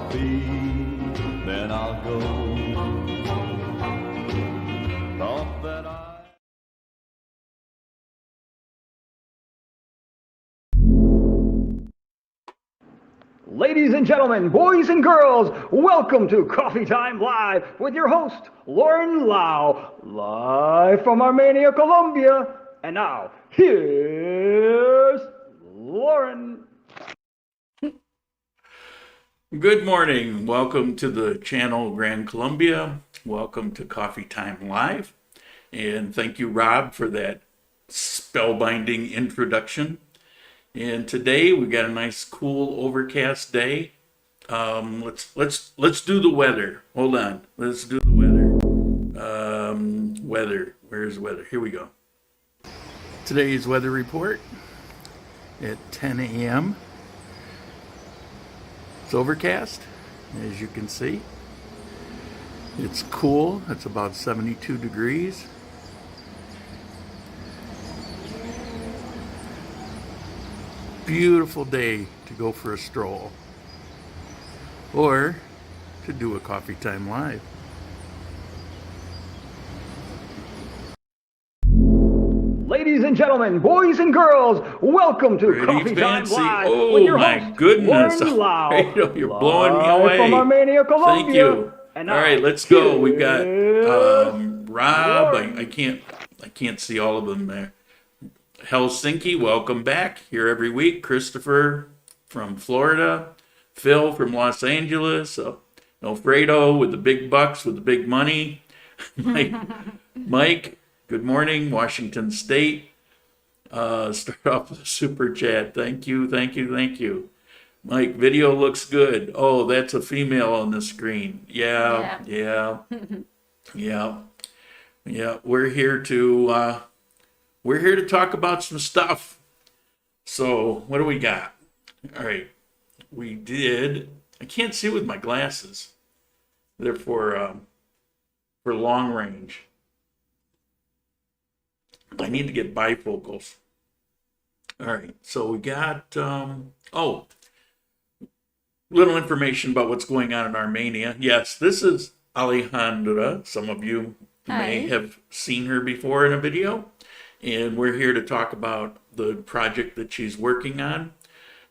coffee, then I'll go. Thought that Ladies and gentlemen, boys and girls, welcome to Coffee Time Live with your host, Lauren Lau, live from Armenia, Colombia. And now, here's Lauren. Good morning. Welcome to the channel Grand Colombia. Welcome to Coffee Time Live. And thank you, Rob, for that spellbinding introduction. And today we got a nice, cool, overcast day. Let's do the weather. Hold on. Let's do the weather. Weather. Where's weather? Here we go. Today's weather report at 10 a.m. It's overcast, as you can see. It's cool. It's about 72 degrees. Beautiful day to go for a stroll or to do a Coffee Time Live. Ladies and gentlemen, boys and girls, welcome to Pretty Coffee fancy. Time Live Oh with your my host, goodness. Lauren Lau, Alfredo, you're blowing me live away. from Armenia, Colombia. Thank you. And All now, right, let's go. We've got here's Rob. Lauren. I can't see all of them there. Helsinki, welcome back. Here every week. Christopher from Florida. Phil from Los Angeles. Alfredo with the big bucks, with the big money. Mike, good morning. Washington State. Start off with a super chat. Thank you. Mike, video looks good. Oh, that's a female on the screen. Yeah. We're here to talk about some stuff. So, what do we got? All right. I can't see with my glasses. They're for long range. I need to get bifocals. All right. So, we got, little information about what's going on in Armenia. Yes, this is Alejandra. Some of you may have seen her before in a video. And we're here to talk about the project that she's working on.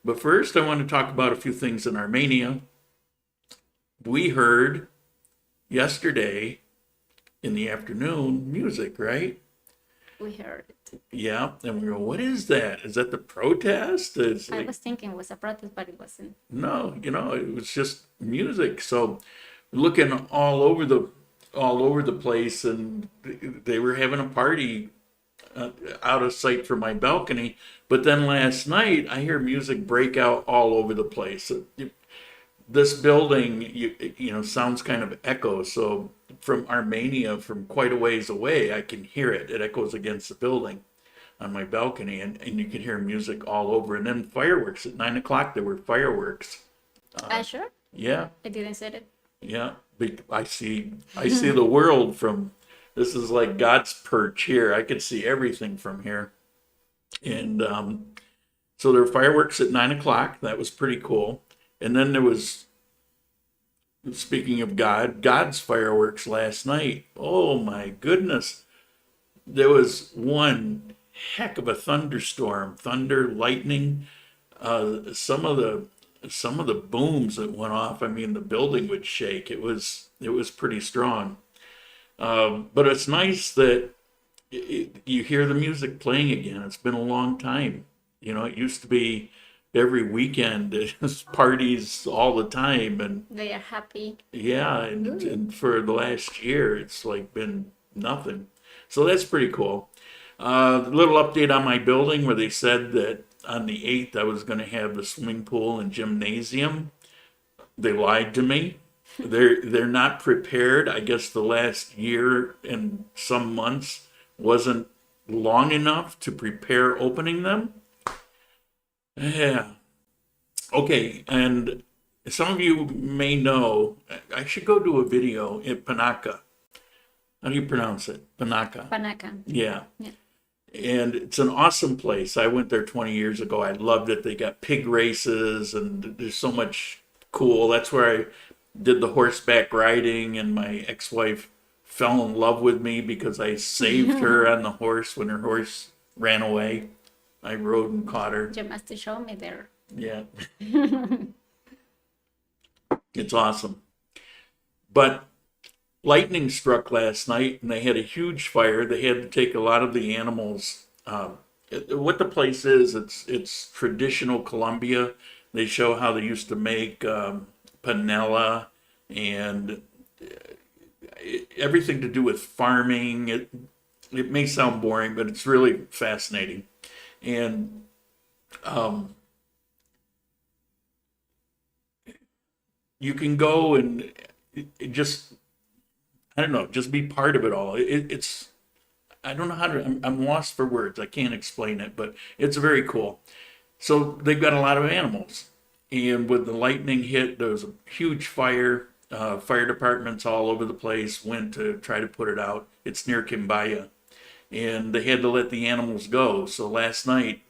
But first, I want to talk about a few things in Armenia. We heard yesterday in the afternoon music, right? We heard it. Yeah, and we go, what is that? Is that the protest? I was thinking it was a protest, but it wasn't. No, it was just music. So looking all over the place, and they were having a party out of sight from my balcony. But then last night, I hear music break out all over the place. This building, sounds kind of echo. So from Armenia, from quite a ways away, I can hear it. It echoes against the building on my balcony, and you can hear music all over. And then fireworks at 9 o'clock. There were fireworks. Sure? Yeah. I didn't say it. Yeah. I see the world from. This is like God's perch here. I could see everything from here. And so there were fireworks at 9 o'clock. That was pretty cool. And then there was, speaking of God's fireworks last night. Oh my goodness. There was one heck of a thunderstorm, thunder, lightning. Some of the booms that went off, I mean, the building would shake. It was pretty strong. But it's nice that you hear the music playing again. It's been a long time. It used to be every weekend, there's parties all the time. And They are happy. yeah, and for the last year, it's like been nothing. So that's pretty cool. A little update on my building where they said that on the 8th, I was going to have the swimming pool and gymnasium. They lied to me. They're not prepared. I guess the last year and some months wasn't long enough to prepare opening them. Yeah. Okay, and some of you may know, I should go do a video in Panaka. How do you pronounce it? Panaka. Panaka. Yeah. Yeah. And it's an awesome place. I went there 20 years ago. I loved it. They got pig races, and there's so much cool. That's where I did the horseback riding, and my ex-wife fell in love with me because I saved her on the horse when her horse ran away. I rode and caught her. You must show me there. Yeah. It's awesome. But lightning struck last night, and they had a huge fire. They had to take a lot of the animals. What the place is, it's traditional Colombia. They show how they used to make panela and everything to do with farming. It may sound boring, but it's really fascinating. And you can go and just, I don't know, just be part of it all. It's, I don't know how to, I'm lost for words. I can't explain it, but it's very cool. So they've got a lot of animals. And with the lightning hit, there was a huge fire. Fire departments all over the place went to try to put it out. It's near Kimbaya. And they had to let the animals go. So last night,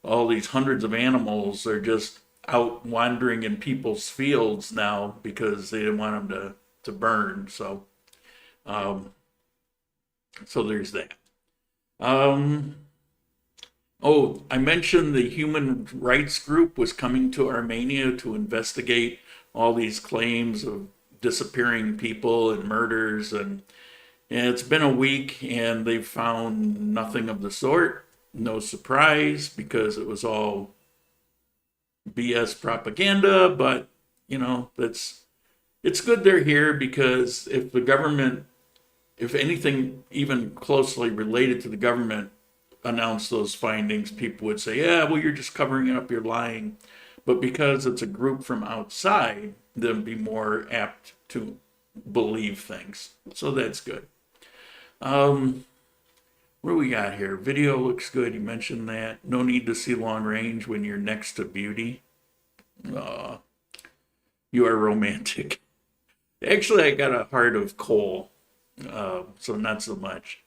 all these hundreds of animals are just out wandering in people's fields now because they didn't want them to burn. So, so there's that. Oh, I mentioned the human rights group was coming to Armenia to investigate all these claims of disappearing people and murders, and it's been a week and they've found nothing of the sort. No surprise, because it was all BS propaganda, but you know, it's good they're here, because if the government, if anything even closely related to the government announced those findings, people would say, yeah, well, you're just covering it up, you're lying. But because it's a group from outside, they'll be more apt to believe things. So that's good. What do we got here? Video looks good. You mentioned that. No need to see long range when you're next to beauty. You are romantic. Actually, I got a heart of coal, so not so much.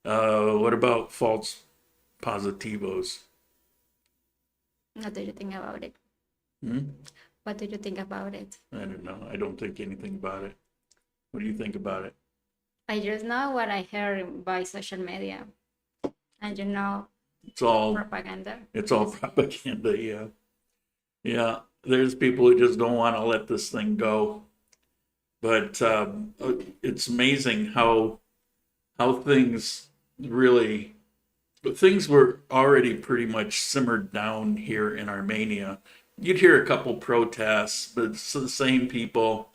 What about false positivos? What do you think about it? Hmm? What do you think about it? I don't know. I don't think anything about it. What do you think about it? I just know what I heard by social media. And you know, It's all propaganda. It's all propaganda, yeah. Yeah, there's people who just don't want to let this thing go. But it's amazing how things really, things were already pretty much simmered down here in Armenia. You'd hear a couple protests, but it's the same people.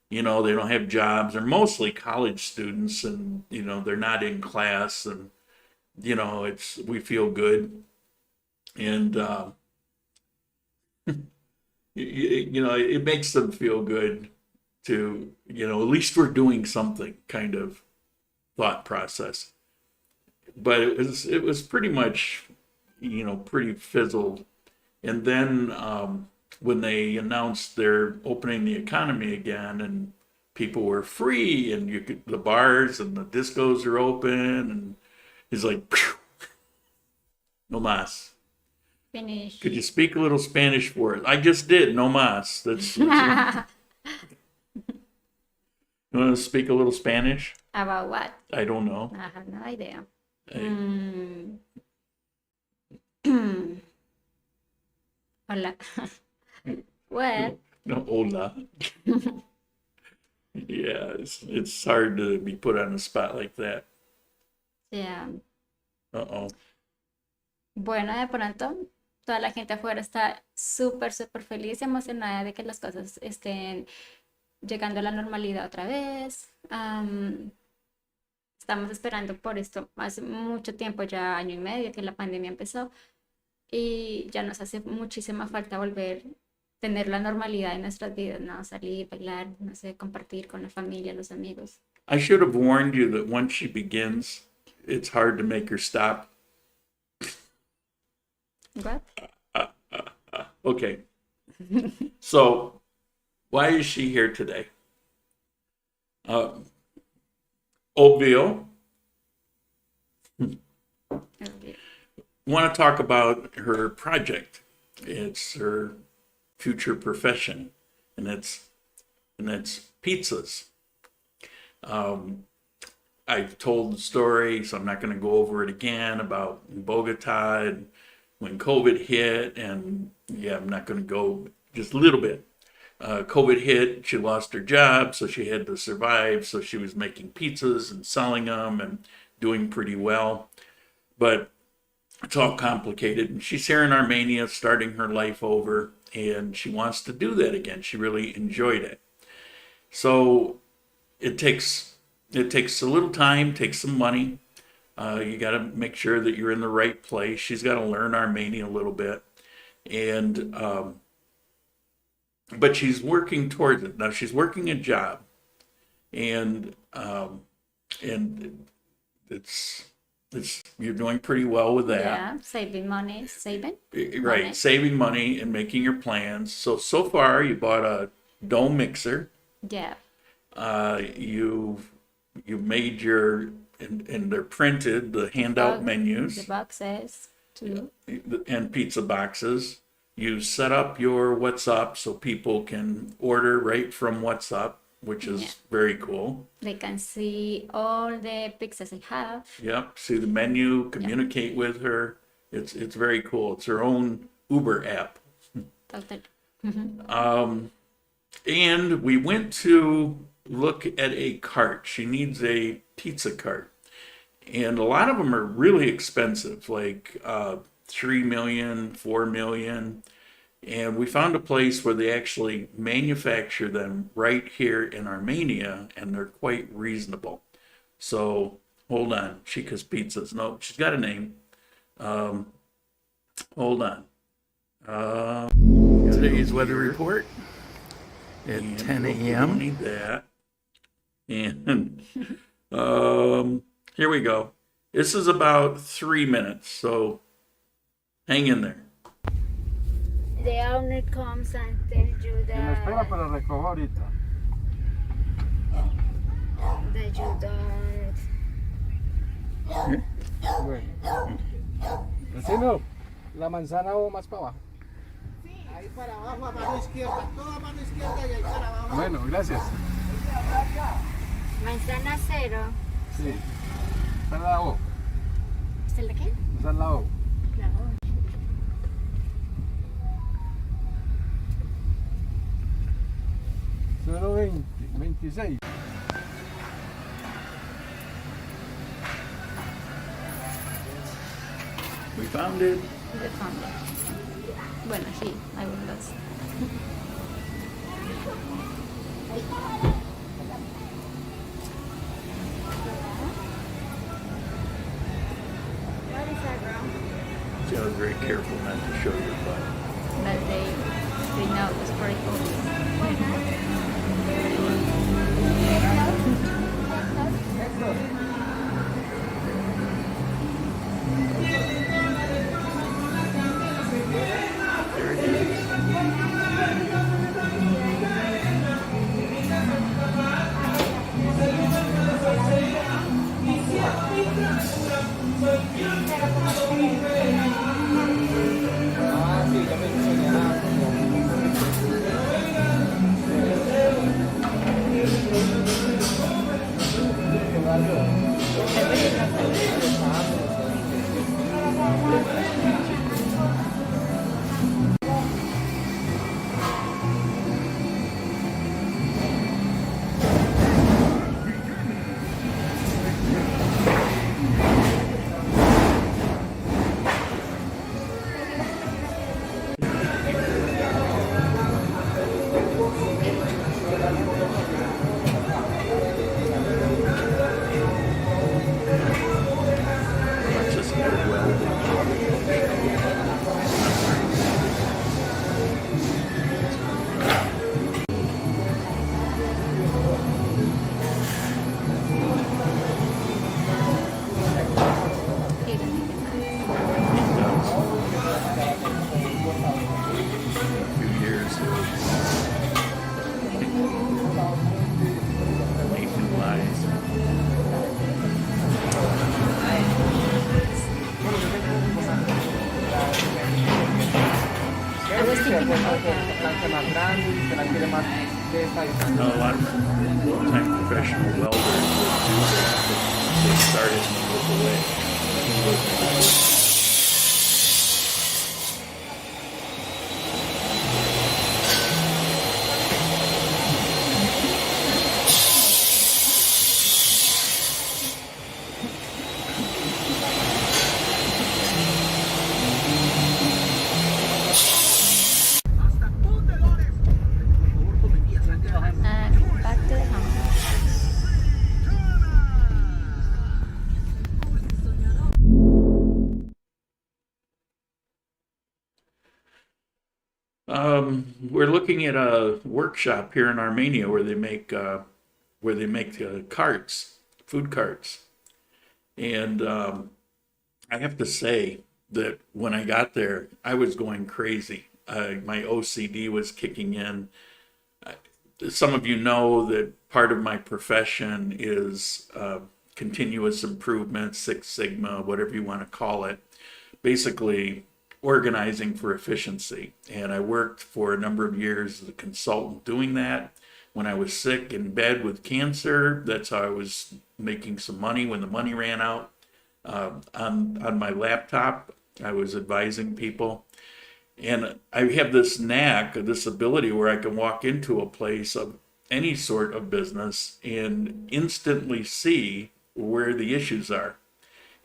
You know, they don't have jobs. They're mostly college students, and you know, they're not in class, and you know, we feel good. And you know, it makes them feel good to, you know, at least we're doing something kind of thought process. But it was pretty much, you know, pretty fizzled. And then when they announced they're opening the economy again, and people were free, and the bars and the discos are open, and he's like, "Phew, no mas." Finish. Could you speak a little Spanish for it? I just did, no mas. That's you want to speak a little Spanish? About what? I don't know. I have no idea. I- Hola. Well, No, hola. Yeah, it's hard to be put on the spot like that. yeah. Uh-oh. Bueno, de pronto, toda la gente afuera está súper, súper feliz y emocionada de que las cosas estén llegando a la normalidad otra vez. Estamos esperando por esto hace mucho tiempo, ya año y medio que la pandemia empezó, y ya nos hace muchísima falta volver a tener la normalidad en nuestras vidas, ¿no? Salir, bailar, no sé, compartir con la familia, los amigos. I should have warned you that once she begins, it's hard to make her stop. What? Okay. So, why is she here today? Obvio. Want to talk about her project. It's her future profession. and it's pizzas. I've told the story, so I'm not going to go over it again about Bogota and when COVID hit, and yeah, I'm not going to go just a little bit. COVID hit, she lost her job, so she had to survive. So she was making pizzas and selling them and doing pretty well. But it's all complicated. And she's here in Armenia starting her life over, and she wants to do that again. She really enjoyed it. So it takes a little time, takes some money. You got to make sure that you're in the right place. She's got to learn Armenian a little bit. And but she's working towards it. Now she's working a job, and it's you're doing pretty well with that. Yeah, saving money, Right, money. saving money and making your plans. So far you bought a dough mixer. Yeah, You made your and they're printed the handout the menus boxes too. and pizza boxes. You set up your WhatsApp so people can order right from WhatsApp, which is Yeah. very cool. They can see all the pizzas I have. Yep, see the menu, communicate with her. It's very cool. It's her own Uber app. Totally. And we went to look at a cart. She needs a pizza cart. And a lot of them are really expensive, like 3 million, 4 million. And we found a place where they actually manufacture them right here in Armenia, and they're quite reasonable. So hold on, Chica's Pizzas. No, she's got a name. Hold on. Today's weather report at 10 a.m. Need that. And here we go. This is about 3 minutes, so hang in there. The owner comes and tells you Me espera that, para recoger ahorita. that you don't. Bueno. Vecino, la manzana o más para abajo. Ahí para abajo, a mano izquierda, toda mano izquierda y ahí para abajo. Bueno, gracias. Manzana cero. Sí. Está en la O. ¿Es el de qué? Está en la O. La 020, 26. We found it. de fondo. Bueno, sí, algunos. What is that, bro? See, I was very careful not to show your butt. But they know it's pretty cool. There it is. Ah, sí, ya me enseñaron. esta plancha más grande, que la quiere más de esta I know a lot of full-time professional welders that do that, but they started and move away. Back to the home. We're looking at a workshop here in Armenia where they make carts, food carts, and I have to say that when I got there, I was going crazy. My OCD was kicking in. Some of you know that part of my profession is continuous improvement, Six Sigma, whatever you want to call it. Basically, organizing for efficiency. And I worked for a number of years as a consultant doing that. When I was sick in bed with cancer, that's how I was making some money when the money ran out. On my laptop, I was advising people. And I have this knack, this ability where I can walk into a place of any sort of business and instantly see where the issues are.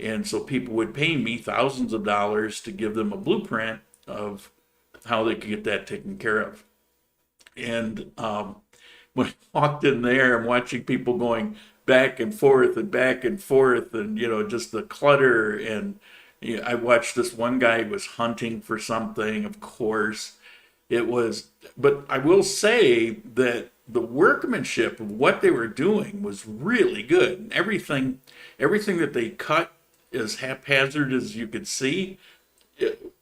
And so people would pay me thousands of dollars to give them a blueprint of how they could get that taken care of. And when I walked in there, I'm watching people going back and forth and back and forth, and just the clutter. And I watched this one guy was hunting for something. Of course, it was. But I will say that the workmanship of what they were doing was really good. Everything that they cut as haphazard as you could see,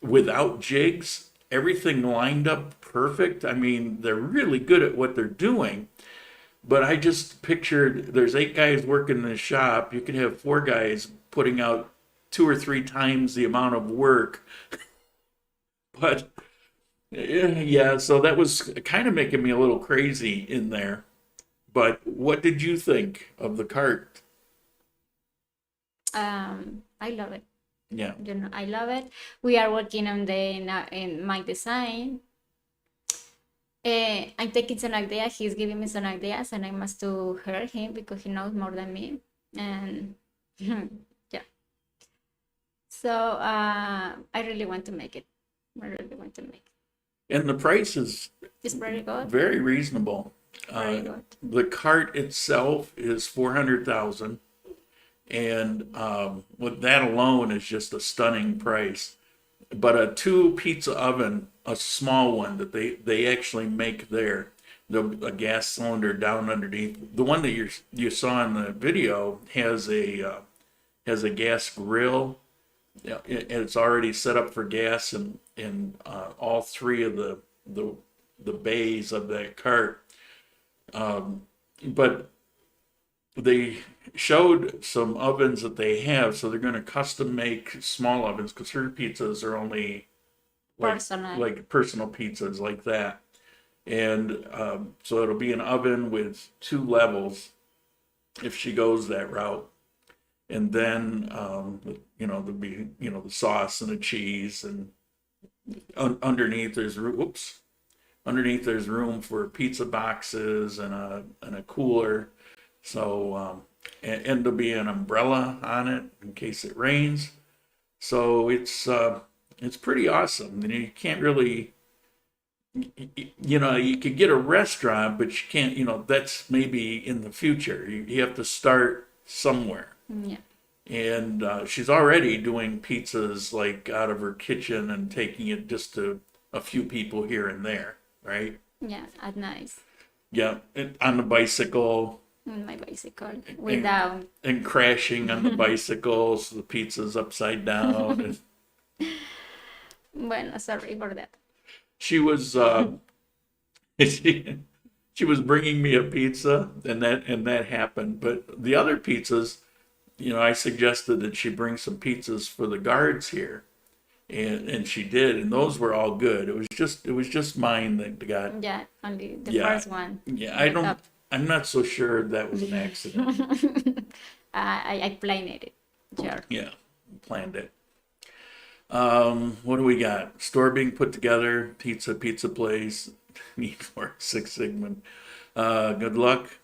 without jigs, everything lined up perfect. I mean, they're really good at what they're doing. But I just pictured there's 8 guys working in the shop. You could have 4 guys putting out 2 or 3 times the amount of work. But yeah, so that was kind of making me a little crazy in there. But what did you think of the cart? I love it. Yeah. I love it. We are working on in my design. I'm taking some ideas. He's giving me some ideas, and I must to hear him because he knows more than me. And yeah. So I really want to make it. I really want to make it. And the price is It's very good. very reasonable. Very good. The cart itself is 400,000, and with that alone is just a stunning price. But a 2 pizza oven, a small one that they actually make there, a gas cylinder down underneath. The one that you saw in the video has a gas grill. Yeah, it's already set up for gas in all 3 of the bays of that cart. But they showed some ovens that they have, so they're going to custom make small ovens because her pizzas are only like personal pizzas like that. And so it'll be an oven with 2 levels if she goes that route. And then there'll be the sauce and the cheese, and underneath there's room for pizza boxes and a cooler. So and there'll be an umbrella on it in case it rains. So it's pretty awesome. And you can't really, you could get a restaurant, but you can't. That's maybe in the future. You have to start somewhere. Yeah. And she's already doing pizzas like out of her kitchen and taking it just to a few people here and there, right? Yeah, at night. Yeah, and on the bicycle. On my bicycle, without. And crashing on the bicycle, so the pizza's upside down. Bueno, sorry for that. She was she was bringing me a pizza, and that happened. But the other pizzas, I suggested that she bring some pizzas for the guards here, and she did, and those were all good. It was just mine that got. Yeah, only the Yeah. first one. Yeah, Went up. I'm not so sure that was an accident. I planned it. Sure. Yeah, planned it. What do we got? Store being put together, pizza place, need for Six Sigma. Good luck.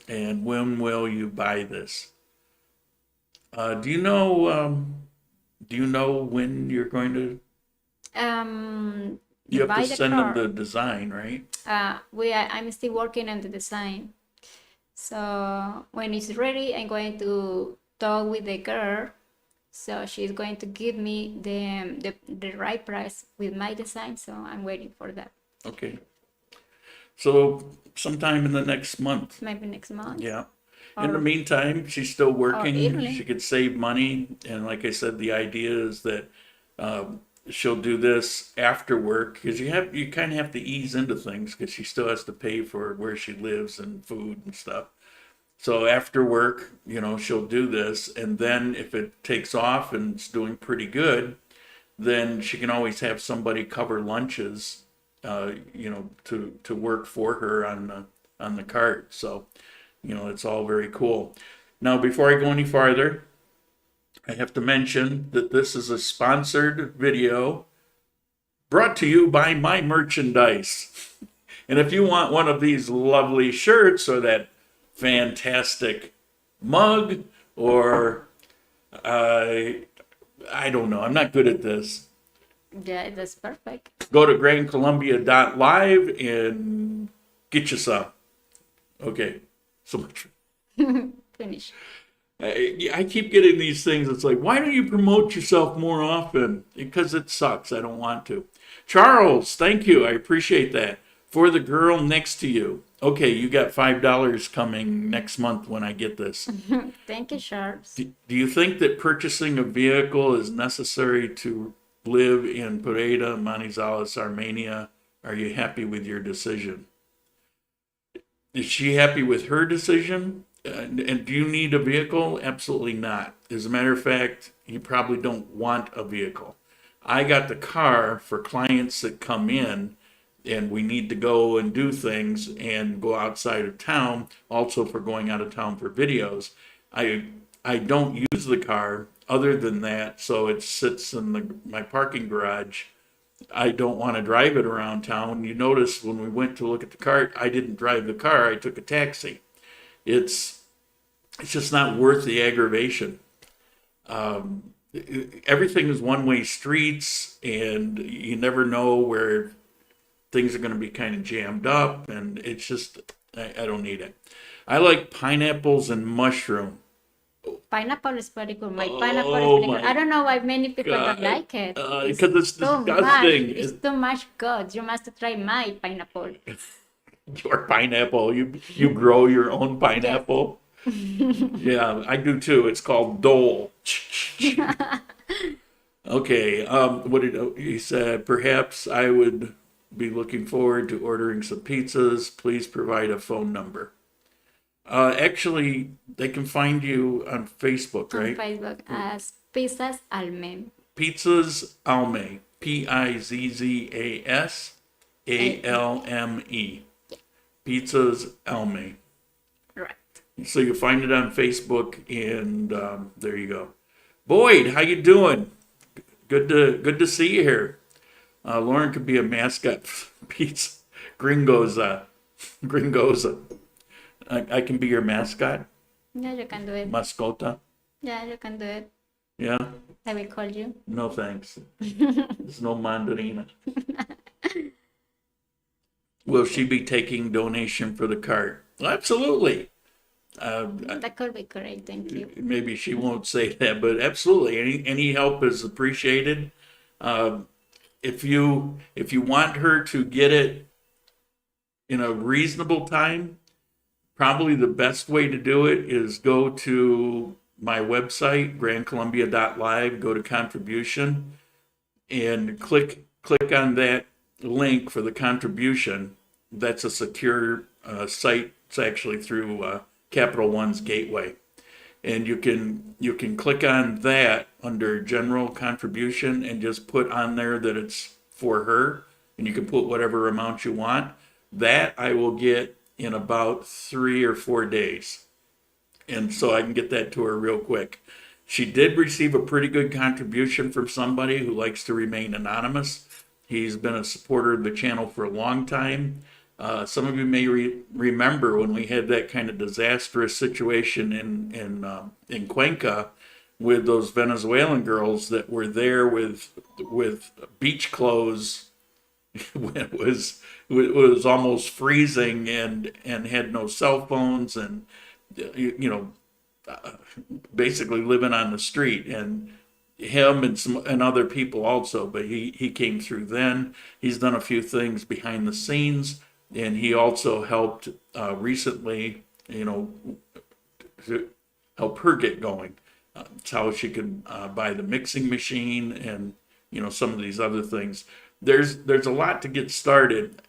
And when will you buy this? Do you know when you're going to, you have Buy to the send car. them the design, right? I'm still working on the design. So when it's ready, I'm going to talk with the girl. So she's going to give me the right price with my design. So I'm waiting for that. Okay. So sometime in the next month. Maybe next month. Yeah. In the Or- meantime, she's still working. evening. She could save money. And like I said, the idea is that she'll do this after work because you kind of have to ease into things because she still has to pay for where she lives and food and stuff. So after work, she'll do this. And then if it takes off and it's doing pretty good, then she can always have somebody cover lunches, to work for her on the cart. So, it's all very cool. Now, before I go any farther, I have to mention that this is a sponsored video brought to you by my merchandise. And if you want one of these lovely shirts or that fantastic mug or I don't know, I'm not good at this. Yeah, that's perfect. Go to grandcolumbia.live and get you some. Okay, so much. Finish. I keep getting these things. It's like, why don't you promote yourself more often? Because it sucks. I don't want to. Charles, thank you. I appreciate that. For the girl next to you. Okay, you got $5 coming next month when I get this. Thank you, Sharps. Do you think that purchasing a vehicle is necessary to live in Pareda, Manizales, Armenia? Are you happy with your decision? Is she happy with her decision? And do you need a vehicle? Absolutely not. As a matter of fact, you probably don't want a vehicle. I got the car for clients that come in and we need to go and do things and go outside of town, also for going out of town for videos. I don't use the car other than that, so it sits in my parking garage. I don't want to drive it around town. You notice when we went to look at the car, I didn't drive the car, I took a taxi. It's just not worth the aggravation. Everything is one-way streets, and you never know where things are going to be kind of jammed up, and it's just, I don't need it. I like pineapples and mushroom. Pineapple is very good. My Oh, pineapple is very good. my I don't know why many people don't God. like it. Because it's too disgusting. much. It's too much good. You must try my pineapple. Your pineapple, you grow your own pineapple. Yeah, I do too. It's called Dole. Okay, what did he said? Perhaps I would be looking forward to ordering some pizzas. Please provide a phone number. Actually, they can find you on Facebook, On right? Facebook as Pizzas Alme. Pizzas Alme. Pizzas Alme. Pizzas Alme. Right. So you find it on Facebook, and there you go. Boyd, how you doing? Good to see you here. Lauren could be a mascot for Pizza Gringoza. I can be your mascot, Yeah, you can do it. mascota. Yeah, you can do it. Yeah. I will call you. No thanks. There's no mandarina. Will she be taking donation for the cart? Absolutely. That could be great. Thank you. Maybe she won't say that, but absolutely, any help is appreciated. If you want her to get it in a reasonable time, probably the best way to do it is go to my website, grandcolumbia.live, go to contribution, and click on that link for the contribution. That's a secure site. It's actually through Capital One's gateway. and you can click on that under general contribution and just put on there that it's for her, and you can put whatever amount you want. That I will get in about 3 or 4 days, and so I can get that to her real quick. She did receive a pretty good contribution from somebody who likes to remain anonymous. He's been a supporter of the channel for a long time. Some of you may remember when we had that kind of disastrous situation in Cuenca with those Venezuelan girls that were there with beach clothes when it was almost freezing and had no cell phones and basically living on the street, and him and other people also, but he came through then. He's done a few things behind the scenes, and he also helped recently, to help her get going. It's how she could buy the mixing machine and some of these other things. There's a lot to get started.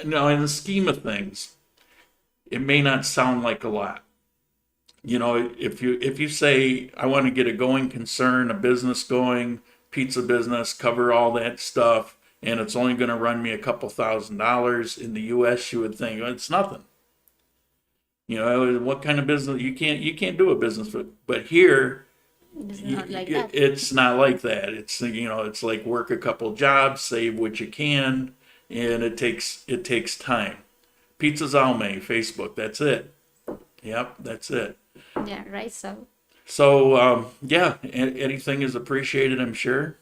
Now, in the scheme of things, it may not sound like a lot. If you say, I want to get a going concern, a business going, pizza business, cover all that stuff, and it's only going to run me a couple $1,000s in the U.S., you would think it's nothing. What kind of business? You can't do a business, but here It's not like that. it's not like that. It's like work a couple jobs, save what you can, and it takes time. Pizzas Alme, Facebook, that's it. Yep, that's it. Yeah, right. So, yeah, anything is appreciated, I'm sure.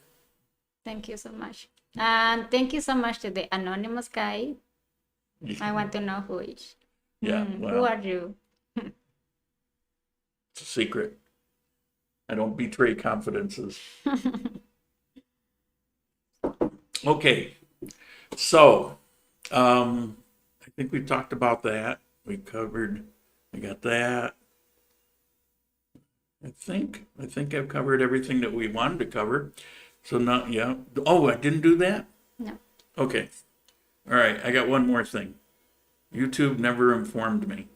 Thank you so much. And thank you so much to the anonymous guy. I want to know who is. Yeah, Who well, are you? it's a secret. I don't betray confidences. Okay, so, I think we talked about that. I got that. I think I've covered everything that we wanted to cover. So now, yeah. Oh, I didn't do that? No. Okay. All right, I got one more thing. YouTube never informed me.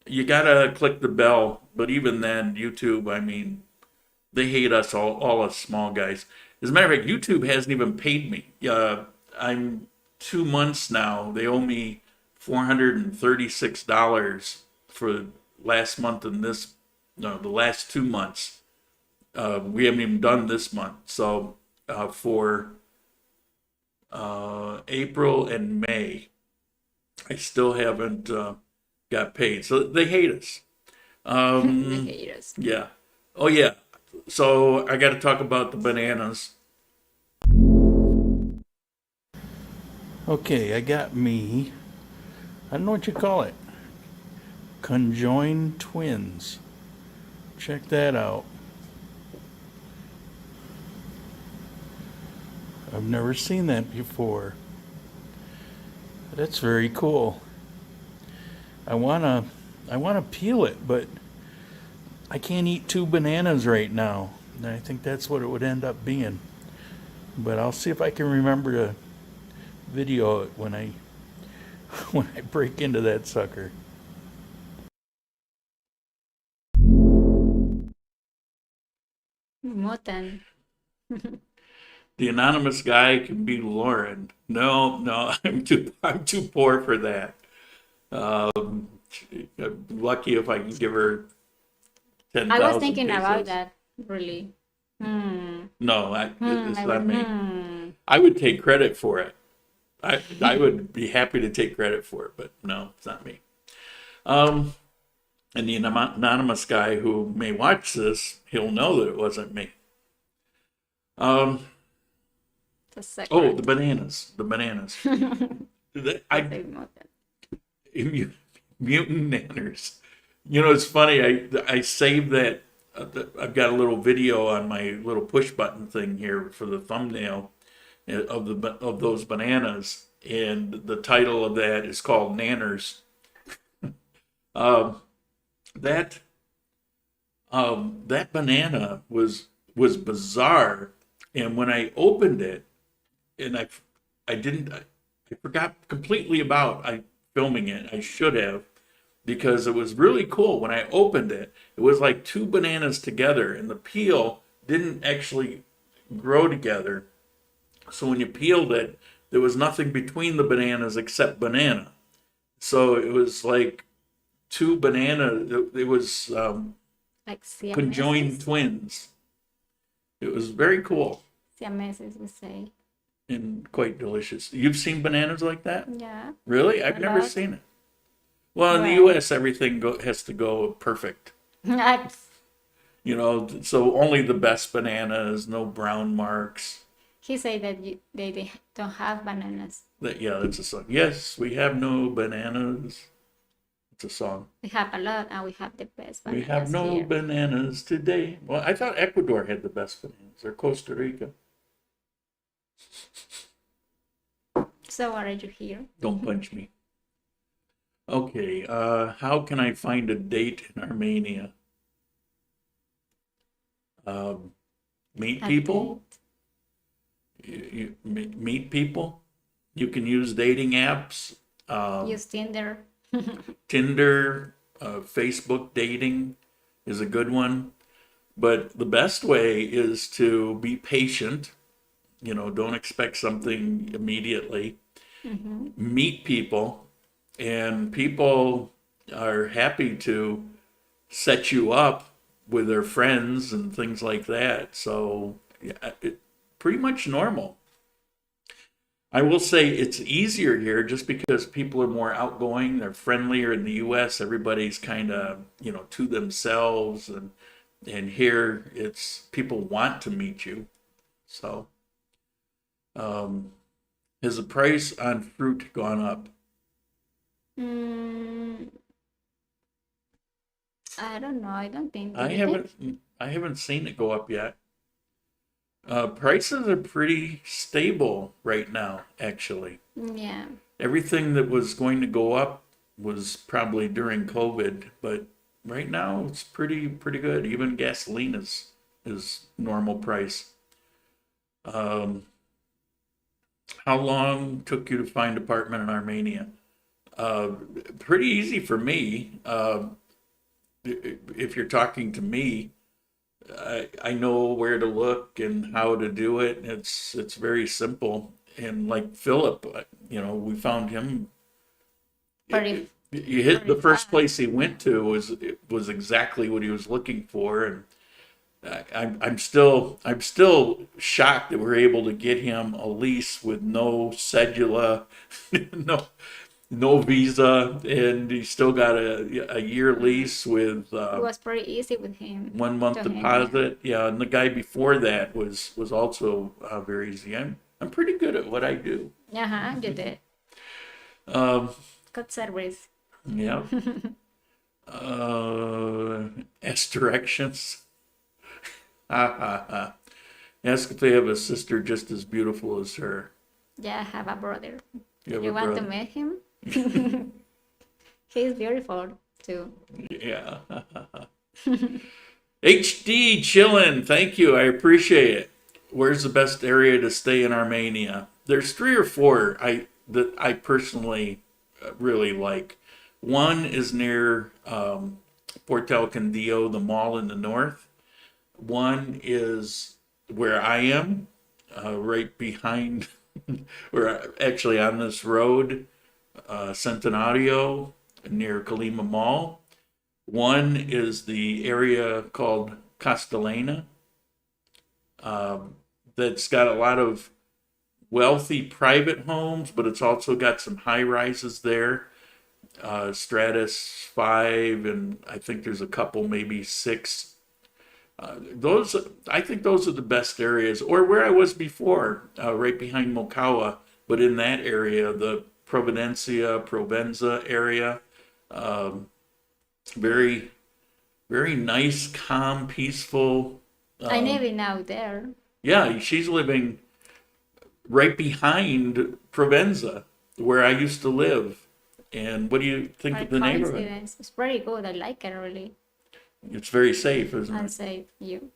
You gotta click the bell, but even then, YouTube, I mean, they hate us all us small guys. As a matter of fact, YouTube hasn't even paid me. I'm 2 months now. They owe me $436 for last month and the last 2 months. We haven't even done this month. So for April and May, I still haven't got paid. So they hate us. They hate us. Yeah. Oh, yeah. So I got to talk about the bananas. Okay, I got me. I don't know what you call it. Conjoined twins. Check that out. I've never seen that before. That's very cool. I wanna peel it, but I can't eat 2 bananas right now. And I think that's what it would end up being. But I'll see if I can remember to video it when I break into that sucker. Motan. The anonymous guy can be Lauren. No, I'm too poor for that. I'm lucky if I can give her 10,000 I was thinking pesos. about that, really. No, it's I not would, me. I would take credit for it. I would be happy to take credit for it, but no, it's not me. And the anonymous guy who may watch this, he'll know that it wasn't me. The second. Oh, the bananas. Mutant nanners. It's funny. I saved that. I've got a little video on my little push button thing here for the thumbnail of those bananas, and the title of that is called Nanners. That banana was bizarre, and when I opened it, and I forgot completely about filming it. I should have, because it was really cool. When I opened it, it was like two bananas together, and the peel didn't actually grow together. So when you peeled it, there was nothing between the bananas except banana. So it was like two banana. It was Like conjoined siameses. twins. It was very cool Siameses, we say. and quite delicious. You've seen bananas like that? Yeah. Really? I've A never lot. seen it. Well, in the Well. U.S., everything has to go perfect. That's- You know, so only the best bananas, no brown marks. he said that they don't have bananas. Yeah, that's a song. Yes, we have no bananas. It's a song. We have a lot, and we have the best We bananas have no here. bananas today. Well, I thought Ecuador had the best bananas, or Costa Rica. So why are you here? Don't punch me. Okay, how can I find a date in Armenia? Meet A people. You meet people. You can use dating apps. Use Tinder. Tinder, Facebook dating is a good one. But the best way is to be patient. You know, don't expect something immediately. Meet people, and people are happy to set you up with their friends and things like that. So, yeah, pretty much normal. I will say it's easier here just because people are more outgoing. They're friendlier in the U.S. Everybody's kind of, you know, to themselves, and here it's people want to meet you. So, has the price on fruit gone up? Mm, I don't know. I don't think. I Did you think? haven't seen it go up yet. Prices are pretty stable right now, actually. Yeah. Everything that was going to go up was probably during COVID, but right now it's pretty good. Even gasoline is normal price. Um, how long took you to find apartment in Armenia? Uh, Pretty easy for me. If you're talking to me, I know where to look and how to do it. It's very simple. And like Philip, you know, we found him. Pretty. You hit the Pretty first fast. place he went to was exactly what he was looking for, and I'm still shocked that we're able to get him a lease with no cedula, no visa, and he still got a year lease with It was pretty easy with him. 1 month To him, deposit. Yeah, and the guy before that was also very easy. I'm pretty good at what I do. Yeah. Uh-huh, you did. Um, Good service. yeah. S directions. Ha ha ha. Ask if they have a sister just as beautiful as her. Yeah, I have a brother. You have You a want to brother. meet him? He's beautiful too. Yeah. HD chillin'. Thank you. I appreciate it. Where's the best area to stay in Armenia? There's three or four that I personally really like. One is near Portal Candio, the mall in the north. One is where I am, right behind, we're actually on this road, Centenario, near Kalima Mall. One is the area called Castellana, that's got a lot of wealthy private homes, but it's also got some high rises there. Stratus 5, and I think there's a couple, maybe 6. Those, I think those are the best areas, or where I was before, right behind Mokawa, but in that area, the Provenza area, very, very nice, calm, peaceful. I never know there. Yeah, she's living right behind Provenza, where I used to live. And what do you think What of a the neighborhood? coincidence. It's pretty good. I like it really. It's very safe, isn't I'll it? say you.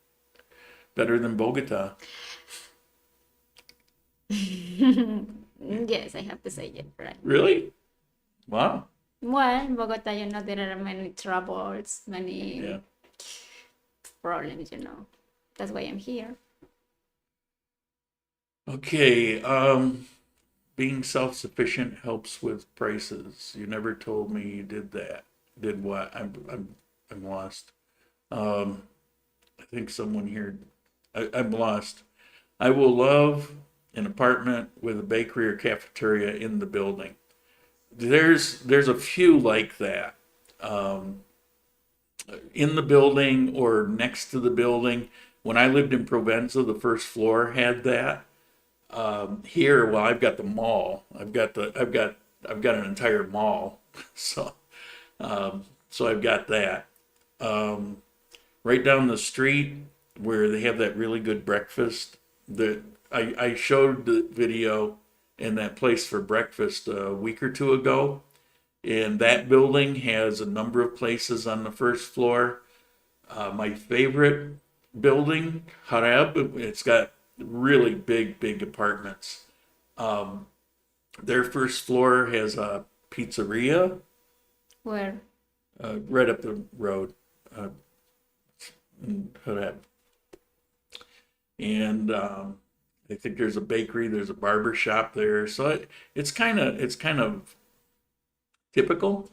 Better than Bogota. Yes, I have to say it, right? Really? Wow. Well, in Bogota, there are many troubles, many Yeah. problems, That's why I'm here. Okay. Being self-sufficient helps with prices. You never told me you did that. Did what? I'm lost. I think someone here. I'm lost. I will love an apartment with a bakery or cafeteria in the building. There's a few like that. Um, in the building or next to the building. When I lived in Provenza, the first floor had that. Here, well, I've got the mall. I've got an entire mall. So, so I've got that. Um, right down the street where they have that really good breakfast. That I showed the video in that place for breakfast a week or two ago. And that building has a number of places on the first floor. My favorite building, Harab, it's got really big apartments. Um, their first floor has a pizzeria Where? right up the road in Harab. And I think there's a bakery, there's a barber shop there. So it's kind of typical.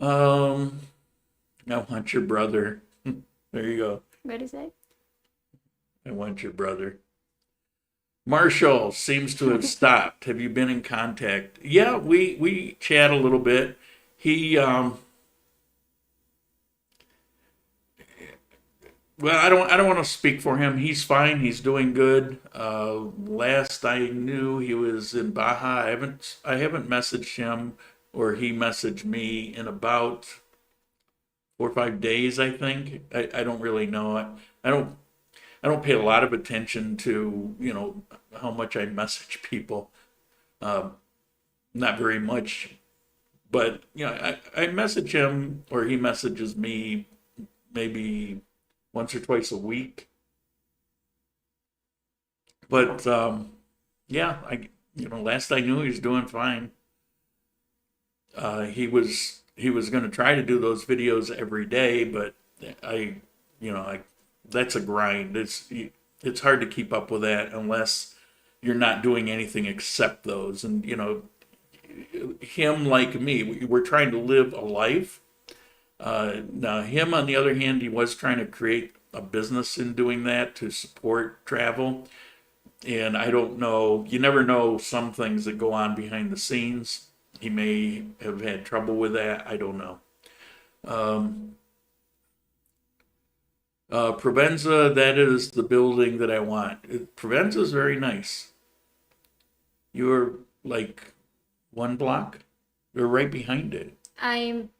Um, I want your brother. There you go. Where is it? I want your brother. Marshall seems to have stopped. Have you been in contact? Yeah, we chat a little bit. He well, I don't want to speak for him. He's fine. He's doing good. Last I knew, he was in Baja. I haven't messaged him or he messaged me in about 4 or 5 days. I think. I don't really know. I don't pay a lot of attention to how much I message people. Not very much, but I message him or he messages me maybe once or twice a week. But yeah, last I knew he was doing fine. He was going to try to do those videos every day, but I that's a grind. It's hard to keep up with that unless you're not doing anything except those. And him like me, we're trying to live a life. Now him on the other hand, he was trying to create a business in doing that to support travel. And I don't know, you never know some things that go on behind the scenes. He may have had trouble with that. I don't know. Provenza, that is the building that I want. Provenza is very nice. You're like one block. You're right behind it. I'm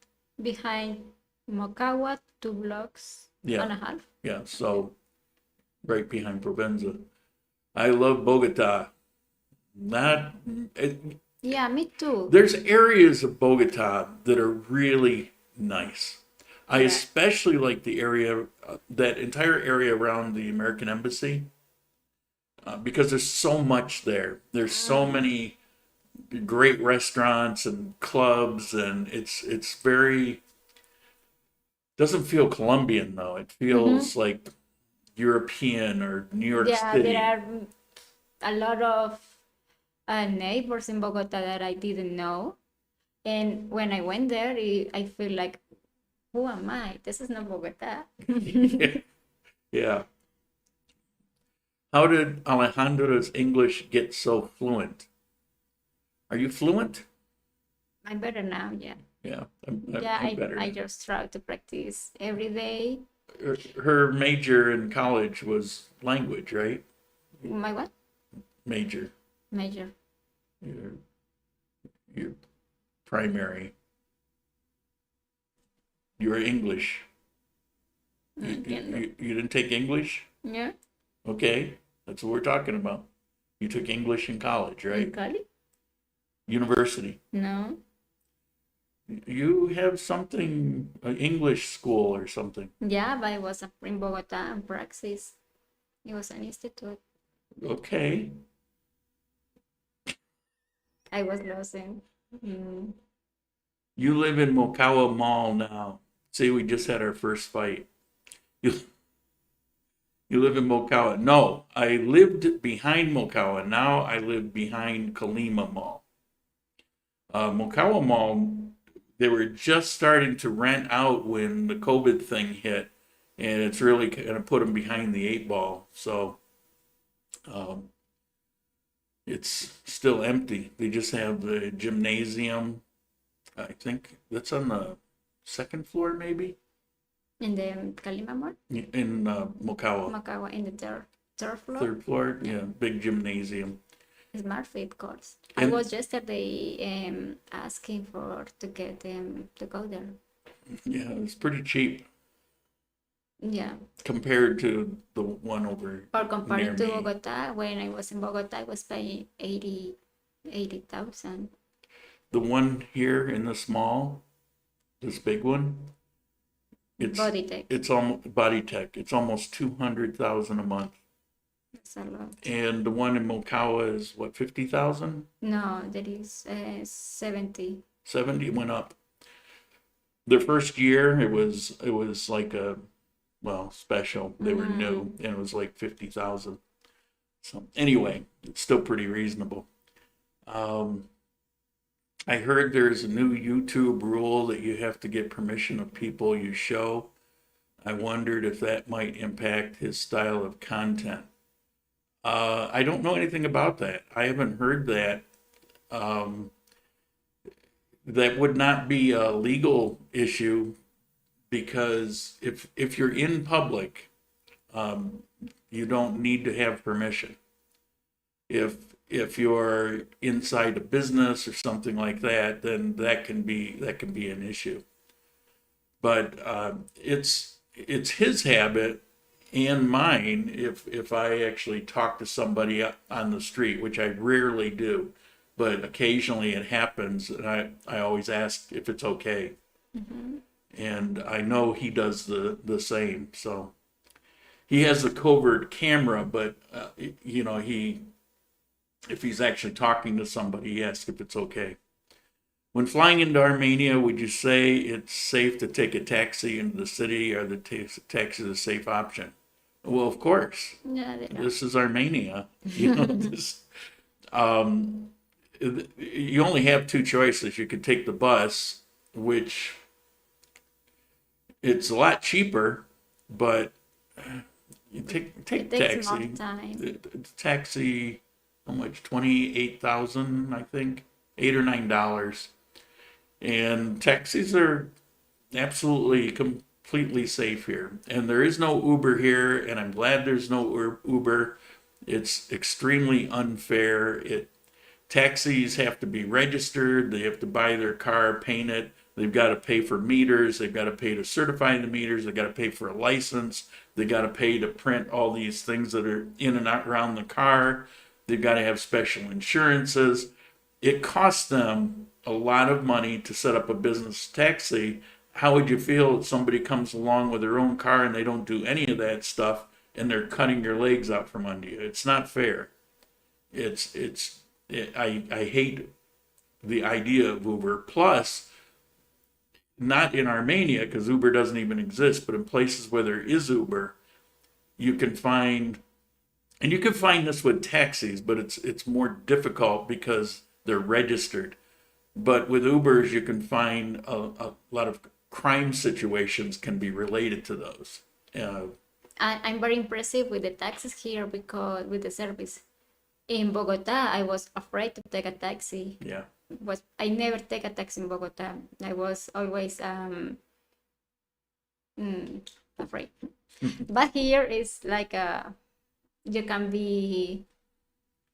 behind Mocawa, 2 blocks and a half. Yeah. So right behind Provenza. I love Bogota. Not. Yeah, me too. There's areas of Bogota that are really nice. I especially like the area, that entire area around the American Embassy, because there's so much there. There's so many great restaurants and clubs, and it's very, doesn't feel Colombian though. It feels like European or New York City. There are a lot of neighbors in Bogota that I didn't know. And when I went there, I feel like, who am I? This is not Bogota. Yeah. How did Alejandra's English get so fluent? Are you fluent? I'm better now, yeah. Yeah, I'm I better. just try to practice every day. Her major in college was language, right? My what? Major. Major. Your primary. You were English. You didn't take English? Yeah. Okay, that's what we're talking about. You took English in college, In right? Cali? University. No. You have something, an English school or something. Yeah, but I was in Bogota and Praxis. It was an institute. Okay. I was losing. You live in Mokawa Mall now. See, we just had our first fight. You you live in Mokawa. No, I lived behind Mokawa. Now I live behind Kalima Mall. Mokawa Mall, they were just starting to rent out when the COVID thing hit, and it's really kind of put them behind the eight ball. So um, it's still empty. They just have the gymnasium. I think that's on the second floor, maybe, In the Kalima Mall, in Mokawa. Makawa, in the third floor. Third floor, yeah, big gymnasium. Smart Fit course. I And was yesterday asking for to get them to go there. yeah, it's pretty cheap Yeah. compared to the one over Or near comparing to me. Bogota, when I was in Bogota, I was paying 80,000. The one here in this mall, this big one, Body tech. it's almost Body Tech. It's almost 200,000 a month, That's a lot. and the one in Mokawa is what, 50,000? No, there is 70. 70 went up. The first year it was like a, well, special. They were new, and it was like 50,000. So anyway, it's still pretty reasonable. I heard there's a new YouTube rule that you have to get permission of people you show. I wondered if that might impact his style of content. I don't know anything about that. I haven't heard that. That would not be a legal issue, because if you're in public, you don't need to have permission. If you're inside a business or something like that, then that can be an issue. But it's his habit and mine if I actually talk to somebody on the street, which I rarely do, but occasionally it happens, and I always ask if it's okay. And I know he does the same. So he has a covert camera, but if he's actually talking to somebody, he asks if it's okay. When flying into Armenia, would you say it's safe to take a taxi into the city, or the taxi is a safe option? Well, of course. Yeah, This is Armenia. This. You only have two choices. You could take the bus, which it's a lot cheaper, but you take it takes taxi. more time. Taxi, how much? 28,000, I think, $8 or $9, and taxis are absolutely completely safe here. And there is no Uber here, and I'm glad there's no Uber. It's extremely unfair. Taxis have to be registered. They have to buy their car, paint it. They've got to pay for meters. They've got to pay to certify the meters. They've got to pay for a license. They've got to pay to print all these things that are in and out around the car. They've got to have special insurances. It costs them a lot of money to set up a business taxi. How would you feel if somebody comes along with their own car and they don't do any of that stuff, and they're cutting your legs out from under you? It's not fair. I hate the idea of Uber. Plus, not in Armenia, because Uber doesn't even exist, but in places where there is Uber, you can find, and you can find this with taxis, but it's more difficult because they're registered. But with Ubers, you can find a lot of crime situations can be related to those. I'm very impressive with the taxis here, because with the service. In Bogota, I was afraid to take a taxi. Yeah. I never take a taxi in Bogota. I was always afraid. But here is like you can be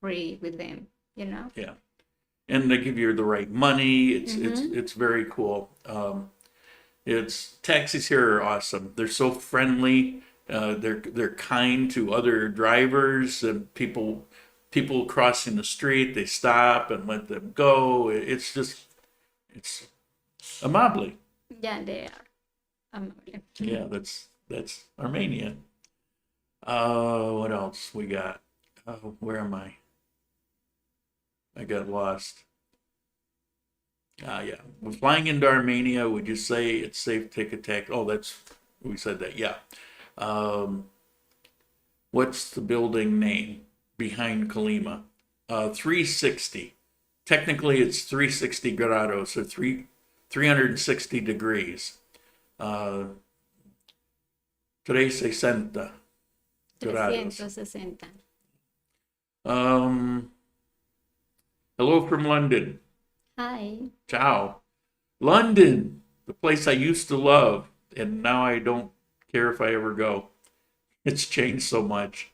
free with them, Yeah. And they give you the right money. It's very cool. Taxis here are awesome. They're so friendly. They're kind to other drivers and people crossing the street. They stop and let them go. It's amabile. Yeah, they are amable. Yeah, that's Armenia. What else we got? Where am I? I got lost. Yeah. When flying into Armenia, would you say it's safe to take a taxi? Oh, we said that. Yeah. Um, what's the building name behind Colima? 360. Technically, it's 360 grados, so 360 degrees. Uh, 360 grados. 360. Hello from London. Hi. Ciao. London, the place I used to love, and now I don't care if I ever go. It's changed so much.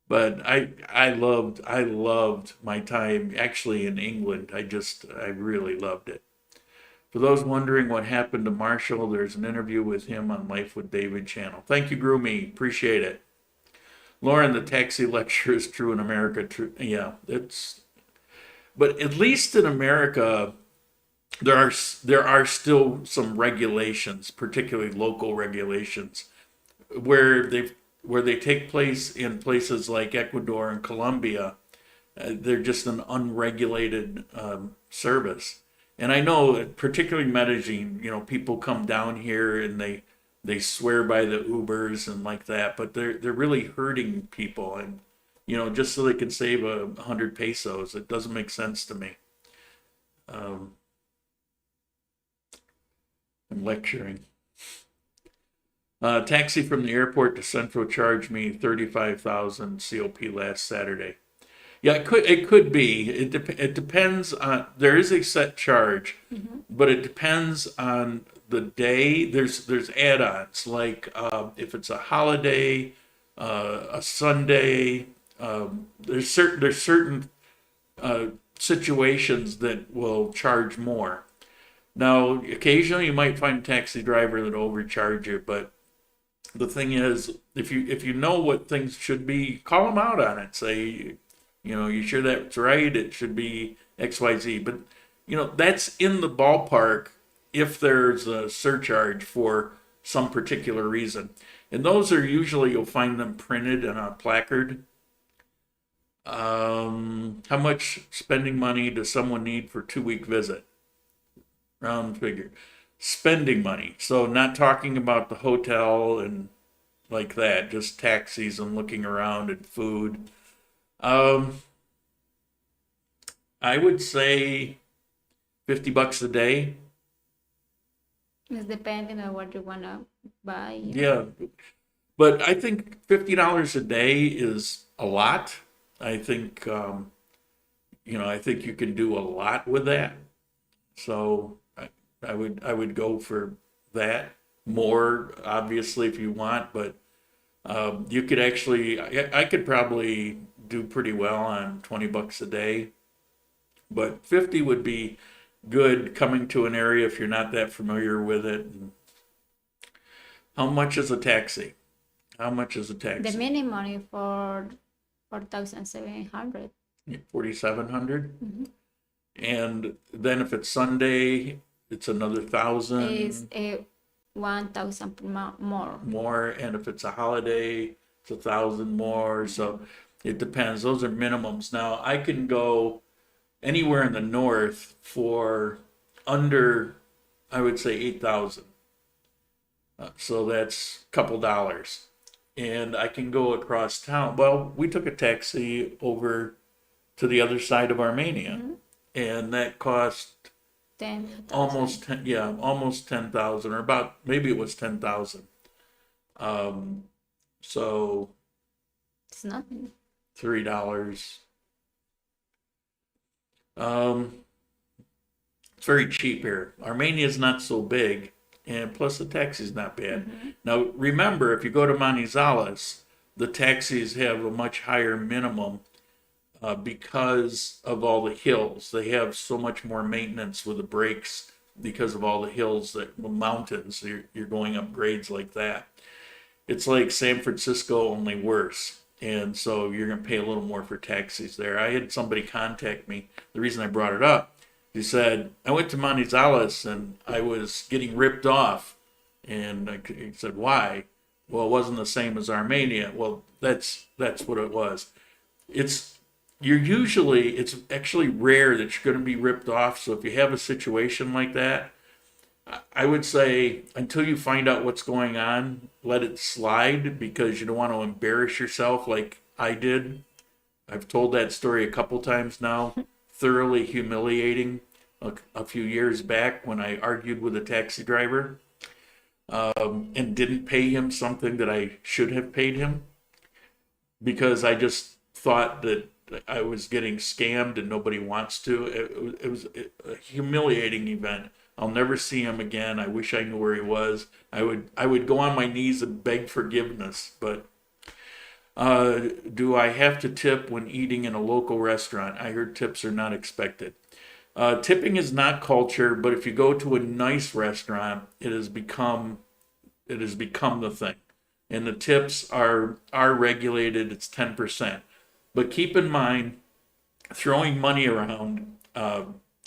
But I loved my time actually in England. I really loved it. For those wondering what happened to Marshall, there's an interview with him on Life with David channel. Thank you, Groomy. Appreciate it. Lauren, the taxi lecture is true in America. True, yeah, but at least in America, there are still some regulations, particularly local regulations, where they take place in places like Ecuador and Colombia. They're just an unregulated service. And I know, particularly Medellin, people come down here and they swear by the Ubers and like that, but they're really hurting people, and just so they can save 100 pesos. It doesn't make sense to me. I'm lecturing. Taxi from the airport to Central charged me 35,000 COP last Saturday. Yeah, it could be. It depends on. There is a set charge, but it depends on the day. There's add-ons like if it's a holiday, a Sunday. There's certain situations that will charge more. Now, occasionally you might find a taxi driver that overcharge you, but the thing is, if you know what things should be, call them out on it. Say, you sure that's right? It should be XYZ. But, that's in the ballpark if there's a surcharge for some particular reason. And those are usually, you'll find them printed on a placard. How much spending money does someone need for a 2-week visit? Round figure. Spending money. So not talking about the hotel and like that, just taxis and looking around and food. I would say $50 a day. It's depending on what you want to buy. Yeah. But I think $50 a day is a lot. I think, I think you can do a lot with that. So I would go for that. More, obviously, if you want, but you could actually, I could probably do pretty well on $20 a day. But 50 would be good coming to an area if you're not that familiar with it. How much is a taxi? How much is a taxi? The minimum is for 4,700. 4,700? And then if it's Sunday, it's another 1,000. Is 1,000 more. More, and if it's a holiday, it's 1,000 more. So it depends. Those are minimums. Now I can go anywhere in the north for under, I would say 8,000. So that's a couple dollars. And I can go across town. Well, we took a taxi over to the other side of Armenia, and that cost 10,000. almost 10,000, or about, maybe it was 10,000. So It's nothing. $3. It's very cheap here. Armenia is not so big, and plus the taxi's not bad. Now remember, if you go to Manizales, the taxis have a much higher minimum because of all the hills. They have so much more maintenance with the brakes because of all the hills, mountains. You're going up grades like that. It's like San Francisco, only worse. And so you're going to pay a little more for taxis there. I had somebody contact me. The reason I brought it up, he said, I went to Manizales and I was getting ripped off. And he said, why? Well, it wasn't the same as Armenia. Well, that's what it was. it's actually rare that you're going to be ripped off. So if you have a situation like that, I would say until you find out what's going on, let it slide because you don't want to embarrass yourself like I did. I've told that story a couple times now. Thoroughly humiliating a few years back when I argued with a taxi driver and didn't pay him something that I should have paid him because I just thought that I was getting scammed and nobody wants to. It was a humiliating event. I'll never see him again. I wish I knew where he was. I would go on my knees and beg forgiveness. But do I have to tip when eating in a local restaurant? I heard tips are not expected. Tipping is not culture, but if you go to a nice restaurant, it has become the thing. And the tips are regulated. It's 10%. But keep in mind, throwing money around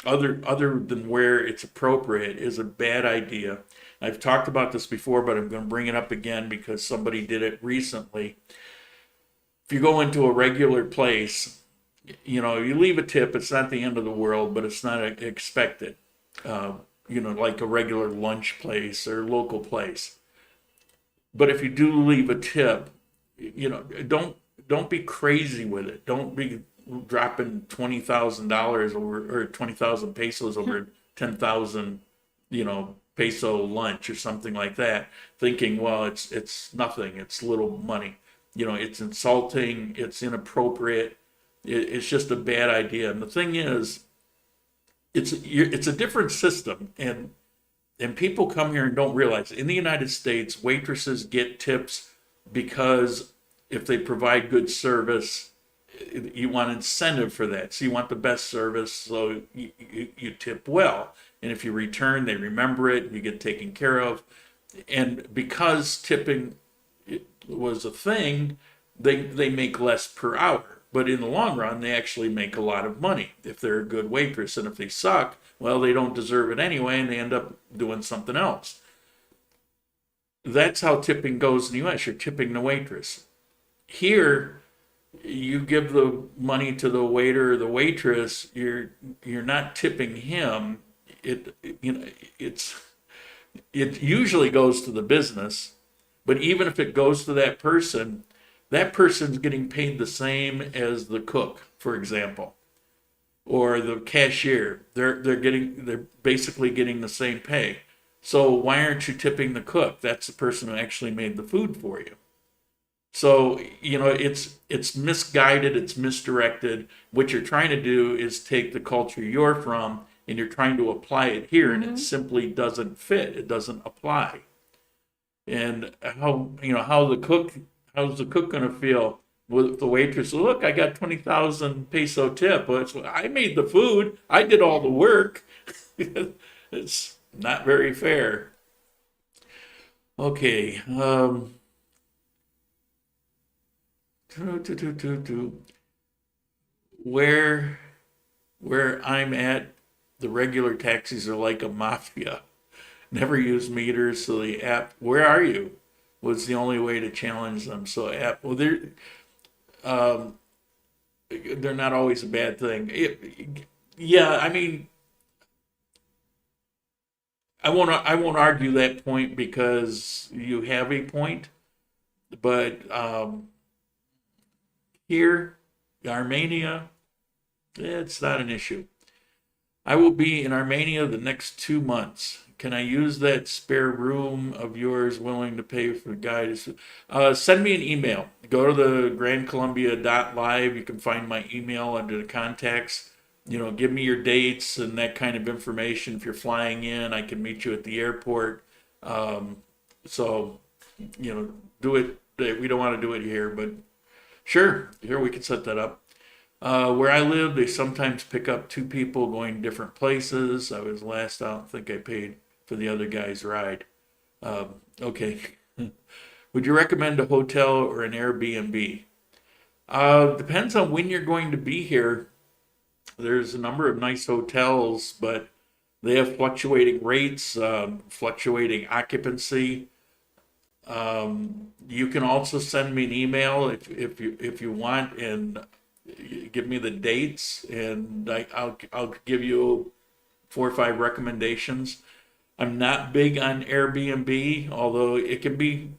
other than where it's appropriate is a bad idea. I've talked about this before, but I'm going to bring it up again because somebody did it recently. If you go into a regular place, you leave a tip, it's not the end of the world, but it's not expected. Like a regular lunch place or local place. But if you do leave a tip, don't be crazy with it. Don't be dropping $20,000 over or 20,000 pesos over 10,000, peso lunch or something like that, thinking, well, it's nothing, it's little money. It's insulting, it's inappropriate. It's just a bad idea. And the thing is, it's a different system, and people come here and don't realize in the United States, waitresses get tips because if they provide good service, you want incentive for that. So you want the best service, so you tip well. And if you return, they remember it, you get taken care of. And because tipping was a thing, they make less per hour. But in the long run, they actually make a lot of money if they're a good waitress. And if they suck, well, they don't deserve it anyway, and they end up doing something else. That's how tipping goes in the U.S. You're tipping the waitress. Here, you give the money to the waiter or the waitress. You're not tipping him. It usually goes to the business, but even if it goes to that person's getting paid the same as the cook, for example, or the cashier. They're basically getting the same pay. So why aren't you tipping the cook? That's the person who actually made the food for you. So, it's misguided, it's misdirected. What you're trying to do is take the culture you're from and you're trying to apply it here, and it simply doesn't fit. It doesn't apply. And how's the cook going to feel with the waitress? Look, I got 20,000 peso tip. Well, I made the food. I did all the work. It's not very fair. Okay. Where I'm at, the regular taxis are like a mafia. Never use meters, so the app, where are you, was the only way to challenge them. So they're not always a bad thing. I won't argue that point because you have a point, but here, Armenia, it's not an issue. I will be in Armenia the next 2 months. Can I use that spare room of yours willing to pay for guide? Send me an email. Go to the grandcolumbia.live. You can find my email under the contacts. Give me your dates and that kind of information. If you're flying in, I can meet you at the airport. Do it. We don't want to do it here, but sure, here we can set that up. Where I live, they sometimes pick up 2 people going different places. I was last out. I think I paid for the other guy's ride. Okay. Would you recommend a hotel or an Airbnb? Depends on when you're going to be here. There's a number of nice hotels, but they have fluctuating rates, fluctuating occupancy. You can also send me an email if you want, and give me the dates, and I'll give you 4 or 5 recommendations. I'm not big on Airbnb, although it can be,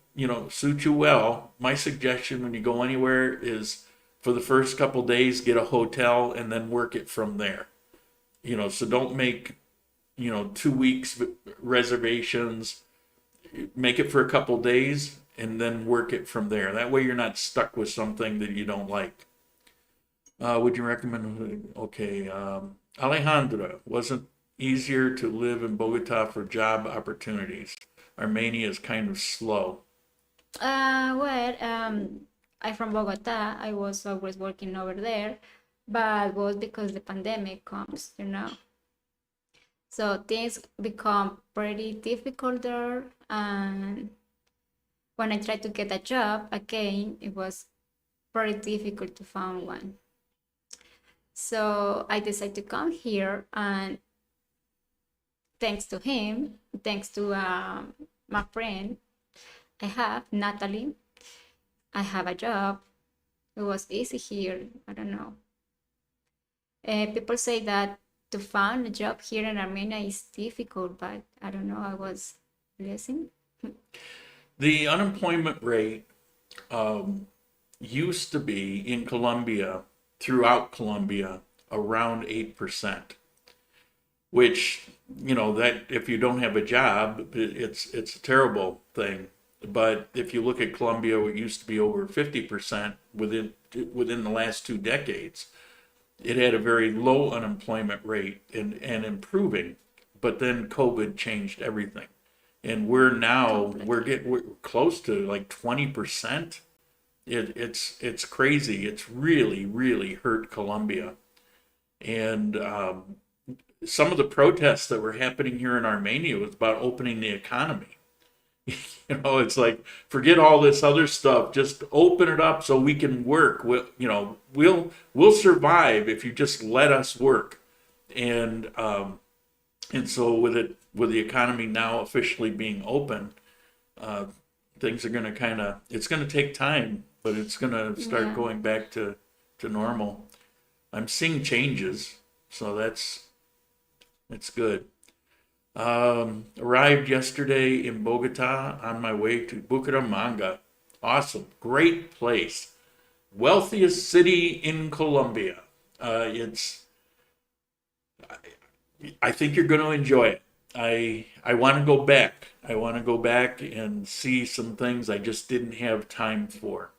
suit you well. My suggestion when you go anywhere is for the first couple days, get a hotel and then work it from there. So don't make, 2 weeks reservations. Make it for a couple days and then work it from there. That way you're not stuck with something that you don't like. Would you recommend? Okay. Alejandra, wasn't easier to live in Bogota for job opportunities. Armenia is kind of slow. I'm from Bogota. I was always working over there, but was because the pandemic comes. So things become pretty difficult there. And when I tried to get a job again, it was pretty difficult to find one. So I decided to come here, and thanks to him, thanks to my friend I have, Natalie, I have a job. It was easy here. I don't know. People say that to find a job here in Armenia is difficult, but I don't know. I was blessing. The unemployment rate used to be in Colombia, throughout Colombia, around 8%, which, that if you don't have a job, it's a terrible thing. But if you look at Colombia, it used to be over 50% within the last 2 decades. It had a very low unemployment rate and improving, but then COVID changed everything. And we're close to like 20%. It's crazy. It's really, really hurt Colombia. And some of the protests that were happening here in Armenia was about opening the economy. It's like, forget all this other stuff. Just open it up so we can work. We'll survive if you just let us work. And so with the economy now officially being open, things are going to it's going to take time, but it's going to start going back to normal. I'm seeing changes, so that's good. Arrived yesterday in Bogota on my way to Bucaramanga. Awesome. Great place. Wealthiest city in Colombia. I think you're going to enjoy it. I want to go back. I want to go back and see some things I just didn't have time for.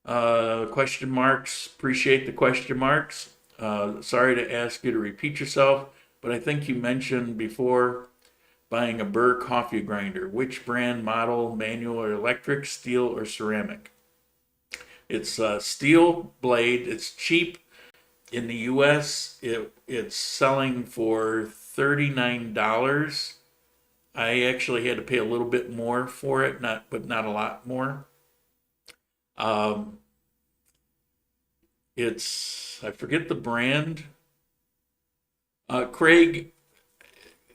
Question marks. Appreciate the question marks. Sorry to ask you to repeat yourself, but I think you mentioned before buying a Burr coffee grinder. Which brand, model, manual or electric, steel or ceramic? It's a steel blade. It's cheap. In the US, it's selling for $39. I actually had to pay a little bit more for it, but not a lot more. I forget the brand. Craig,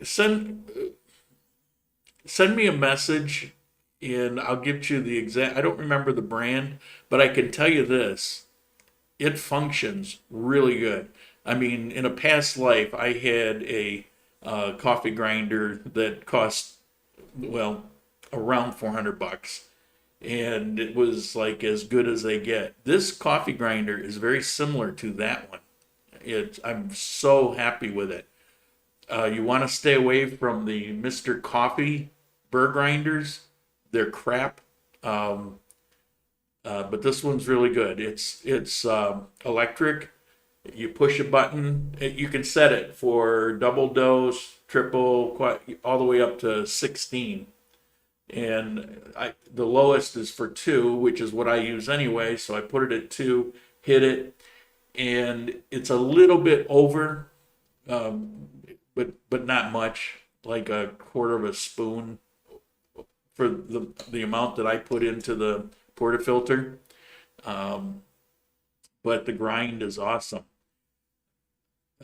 send me a message and I'll give you the exact, I don't remember the brand, but I can tell you this, it functions really good. I mean, in a past life, I had a coffee grinder that cost, around $400. And it was like as good as they get. This coffee grinder is very similar to that one. I'm so happy with it. You want to stay away from the Mr. Coffee Burr grinders. They're crap. But this one's really good. It's electric. You push a button. You can set it for double dose, triple, all the way up to 16. And the lowest is for 2, which is what I use anyway. So I put it at 2, hit it, and it's a little bit over, but not much, like a quarter of a spoon for the amount that I put into the portafilter. But the grind is awesome.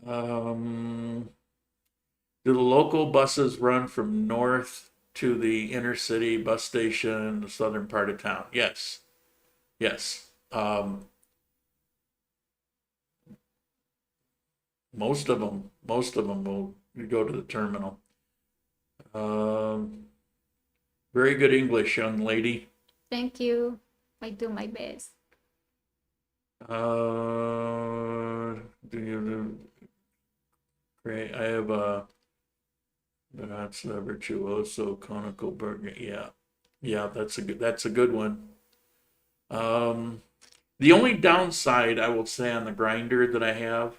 Do the local buses run from north to the inner city bus station, the southern part of town? Yes. Most of them will go to the terminal. Very good English, young lady. Thank you. I do my best. Do you great? I have a that's the virtuoso conical burger. Yeah, that's a good one. The only downside I will say on the grinder that I have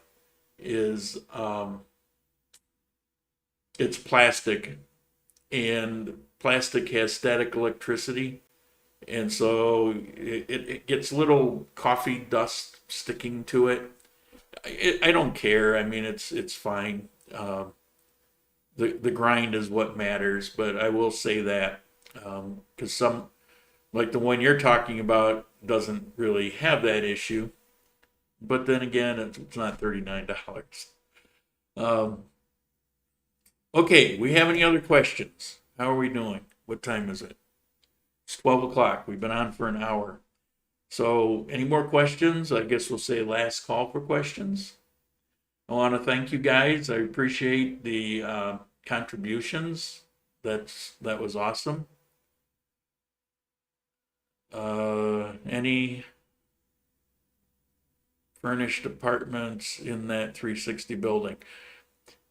is it's plastic, and plastic has static electricity, and so it gets little coffee dust sticking to it. I don't care. I mean, it's fine. The grind is what matters, but I will say that because some, like the one you're talking about, doesn't really have that issue. But then again, it's not $39. Okay, we have any other questions? How are we doing? What time is it? It's 12 o'clock. We've been on for an hour. So, any more questions? I guess we'll say last call for questions. I want to thank you guys. I appreciate the contributions. That was awesome. Any furnished apartments in that 360 building?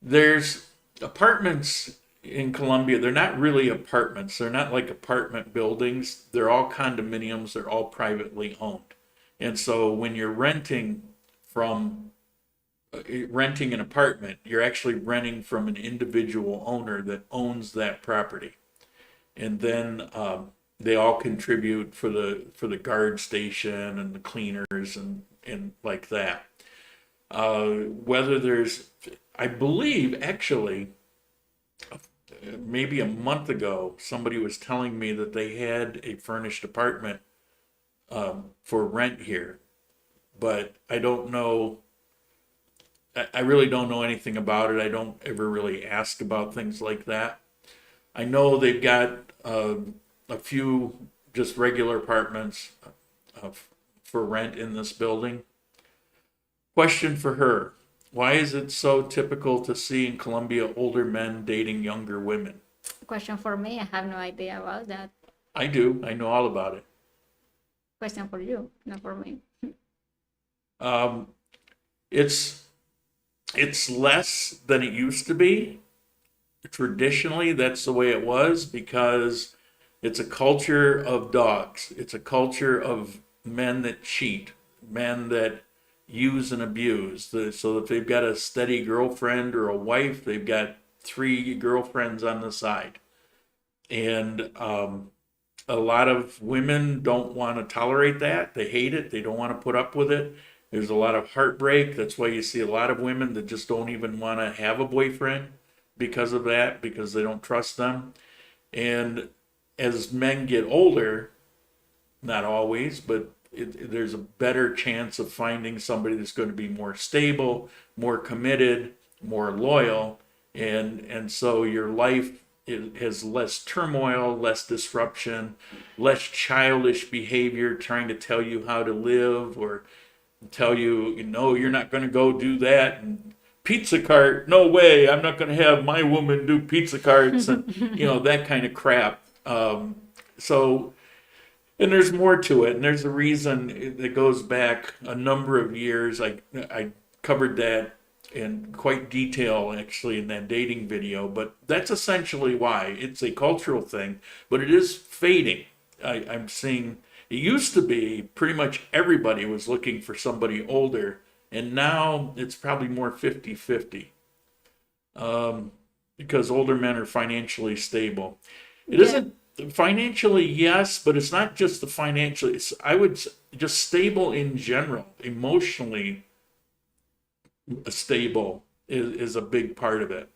There's apartments in Colombia. They're not really apartments. They're not like apartment buildings. They're all condominiums. They're all privately owned. And so when you're renting an apartment, you're actually renting from an individual owner that owns that property. And then they all contribute for the guard station and the cleaners and like that. Whether there's, I believe actually, maybe a month ago, somebody was telling me that they had a furnished apartment for rent here, but I don't know. I really don't know anything about it. I don't ever really ask about things like that. I know they've got a few just regular apartments for rent in this building. Question for her. Why is it so typical to see in Colombia older men dating younger women? Question for me. I have no idea about that. I do. I know all about it. Question for you, not for me. It's less than it used to be. Traditionally, that's the way it was because it's a culture of dogs. It's a culture of men that cheat, men that use and abuse. So if they've got a steady girlfriend or a wife, they've got 3 girlfriends on the side. And a lot of women don't want to tolerate that. They hate it. They don't want to put up with it. There's a lot of heartbreak. That's why you see a lot of women that just don't even want to have a boyfriend because of that, because they don't trust them. And as men get older, not always, but there's a better chance of finding somebody that's going to be more stable, more committed, more loyal. And so your life has less turmoil, less disruption, less childish behavior trying to tell you how to live or tell you, you're not going to go do that. And pizza cart, no way, I'm not going to have my woman do pizza carts and, that kind of crap. And there's more to it. And there's a reason that goes back a number of years. I covered that in quite detail actually in that dating video, but that's essentially why. It's a cultural thing, but it is fading. I'm seeing it used to be pretty much everybody was looking for somebody older, and now it's probably more 50-50 because older men are financially stable. It isn't financially, yes, but it's not just the financial. I would just stable in general, emotionally stable is a big part of it.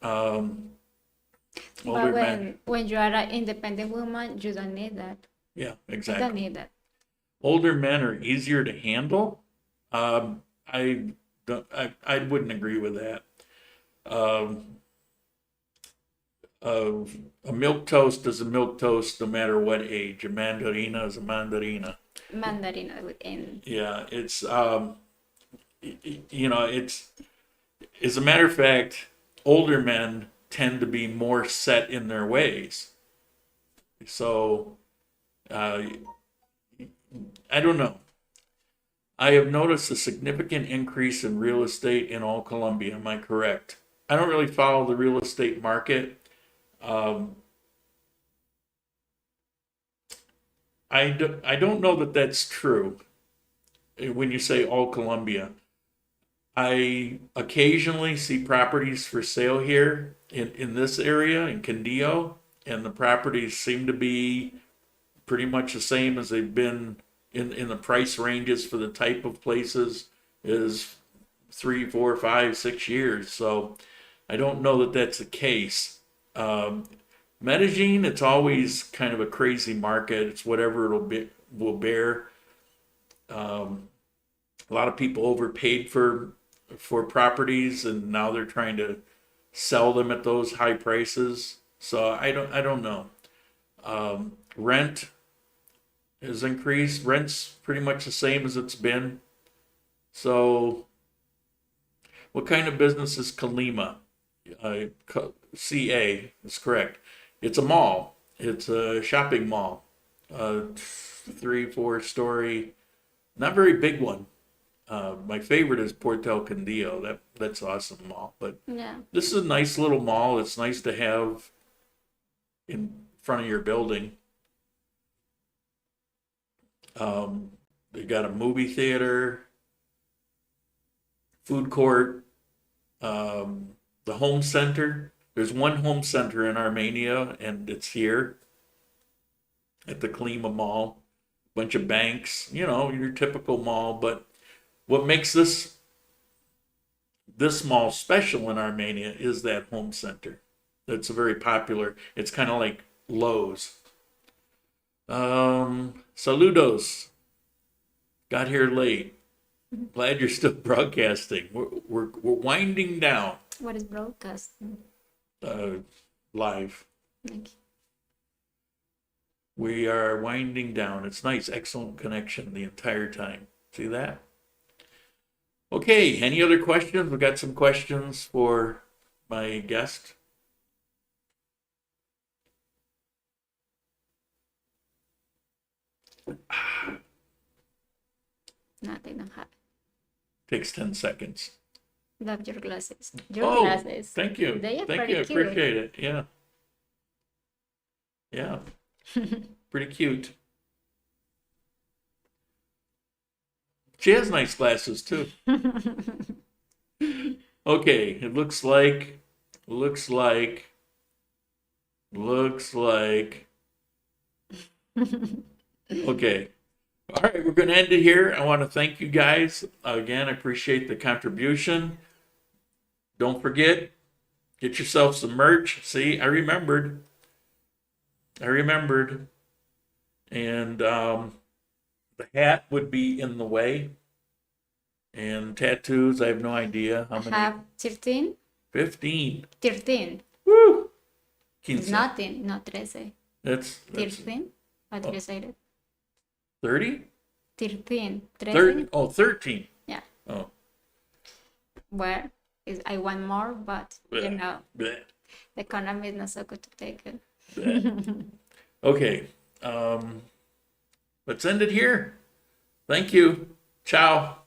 Older But men. when you are an independent woman, you don't need that. Yeah, You exactly. don't need that. Older men are easier to handle. I wouldn't agree with that. A milk toast is a milk toast no matter what age. A mandarina is a mandarina. Mandarin with N. Yeah, it's you know, it's, as a matter of fact, older men tend to be more set in their ways. So, I don't know. I have noticed a significant increase in real estate in all Colombia. Am I correct? I don't really follow the real estate market. Um, I don't know that that's true when you say all Colombia. I occasionally see properties for sale here in this area in Quindío, and the properties seem to be pretty much the same as they've been in the price ranges for the type of places is 3, 4, 5, 6 years. So I don't know that that's the case. Medellin, it's always kind of a crazy market. It's whatever will bear. A lot of people overpaid for properties, and now they're trying to sell them at those high prices. So I don't know. Rent has increased. Rent's pretty much the same as it's been. So, what kind of business is Kalima? CA is correct. It's a mall. It's a shopping mall. 3, 4 story, not very big one. My favorite is Portel Condillo. That's awesome mall. But Yeah. this is a nice little mall. It's nice to have in front of your building. They got a movie theater, food court, the home center. There's one home center in Armenia, and it's here at the Klima Mall. Bunch of banks, you know, your typical mall. But what makes this mall special in Armenia is that home center. That's a very popular. It's kind of like Lowe's. Saludos. Got here late. Glad you're still broadcasting. We're winding down. What is broadcast? Live. Like, We are winding down. It's nice, excellent connection the entire time. See that? Okay, any other questions? We got some questions for my guest. nothing, don't have. Takes 10 seconds. Love your glasses. Your Oh, glasses. thank you. They are Thank you. I pretty cute. appreciate it. Yeah. Yeah. Pretty cute. She has nice glasses too. Okay, it looks like. Okay. All right, we're going to end it here. I want to thank you guys. Again, I appreciate the contribution. Don't forget, get yourself some merch. See, I remembered. And the hat would be in the way. And tattoos, I have no idea how many. Have 13? 15. 13. Woo! It's 15. nothing, not 13. That's 13? What did you say? That? 30? 13. 13? 30? Oh, 13. Yeah. Oh. Where is I want more, but you Bleh. know, Bleh. the economy is not so good to take it. Bleh. Okay. Let's end it here. Thank you. Ciao.